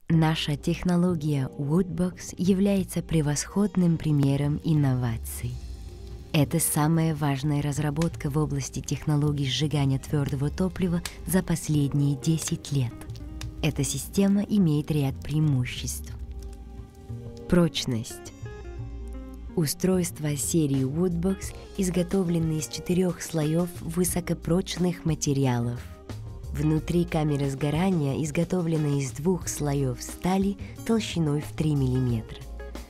Наша технология Woodbox является превосходным примером инноваций. Это самая важная разработка в области технологий сжигания твердого топлива за последние 10 лет. Эта система имеет ряд преимуществ. Прочность. Устройства серии Woodbox изготовлены из 4 слоев высокопрочных материалов. Внутри камеры сгорания изготовлена из 2 слоев стали толщиной в 3 мм.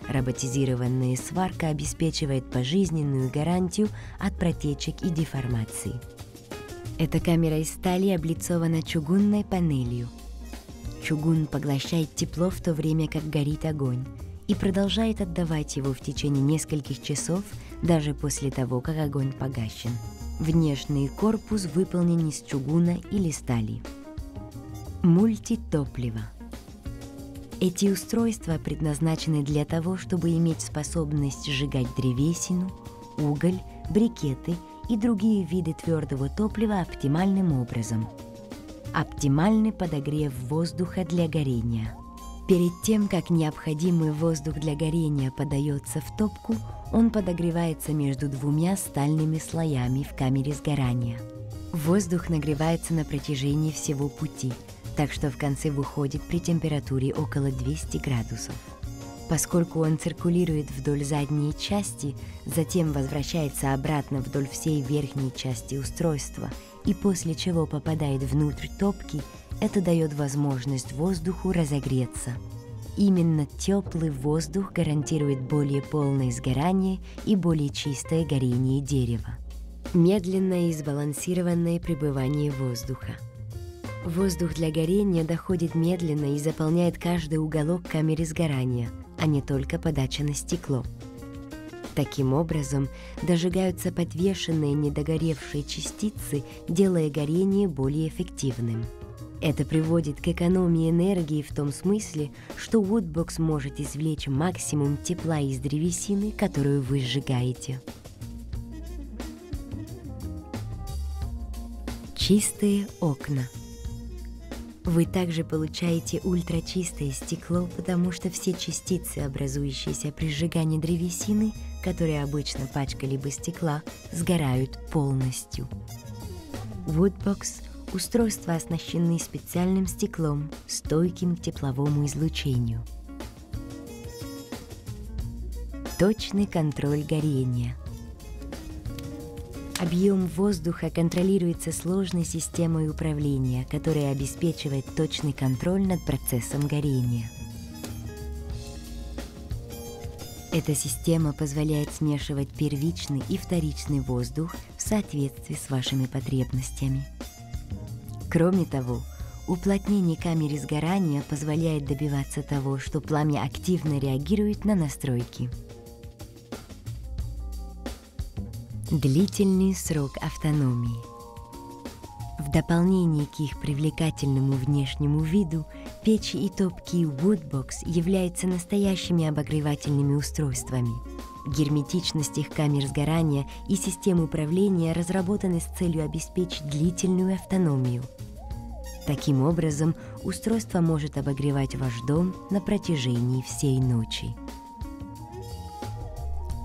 Роботизированная сварка обеспечивает пожизненную гарантию от протечек и деформаций. Эта камера из стали облицована чугунной панелью. Чугун поглощает тепло в то время, как горит огонь, и продолжает отдавать его в течение нескольких часов, даже после того, как огонь погашен. Внешний корпус выполнен из чугуна или стали. Мультитопливо. Эти устройства предназначены для того, чтобы иметь способность сжигать древесину, уголь, брикеты и другие виды твердого топлива оптимальным образом. Оптимальный подогрев воздуха для горения. Перед тем, как необходимый воздух для горения подается в топку, он подогревается между 2 стальными слоями в камере сгорания. Воздух нагревается на протяжении всего пути, так что в конце выходит при температуре около 200 градусов. Поскольку он циркулирует вдоль задней части, затем возвращается обратно вдоль всей верхней части устройства и после чего попадает внутрь топки, это дает возможность воздуху разогреться. Именно теплый воздух гарантирует более полное сгорание и более чистое горение дерева. Медленное и сбалансированное пребывание воздуха. Воздух для горения доходит медленно и заполняет каждый уголок камеры сгорания, а не только подача на стекло. Таким образом, дожигаются подвешенные недогоревшие частицы, делая горение более эффективным. Это приводит к экономии энергии в том смысле, что Woodbox может извлечь максимум тепла из древесины, которую вы сжигаете. Чистые окна. Вы также получаете ультрачистое стекло, потому что все частицы, образующиеся при сжигании древесины, которые обычно пачкали бы стекла, сгорают полностью. Woodbox – устройства оснащены специальным стеклом, стойким к тепловому излучению. Точный контроль горения. Объем воздуха контролируется сложной системой управления, которая обеспечивает точный контроль над процессом горения. Эта система позволяет смешивать первичный и вторичный воздух в соответствии с вашими потребностями. Кроме того, уплотнение камеры сгорания позволяет добиваться того, что пламя активно реагирует на настройки. Длительный срок автономии. В дополнение к их привлекательному внешнему виду, печи и топки Woodbox являются настоящими обогревательными устройствами. Герметичность их камер сгорания и систем управления разработаны с целью обеспечить длительную автономию. Таким образом, устройство может обогревать ваш дом на протяжении всей ночи.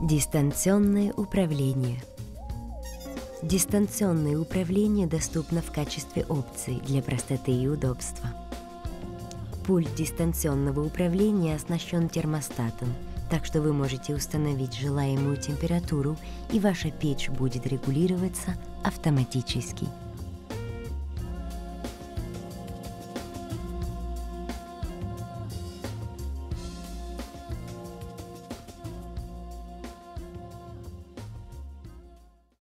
Дистанционное управление. Дистанционное управление доступно в качестве опции для простоты и удобства. Пульт дистанционного управления оснащен термостатом, так что вы можете установить желаемую температуру, и ваша печь будет регулироваться автоматически.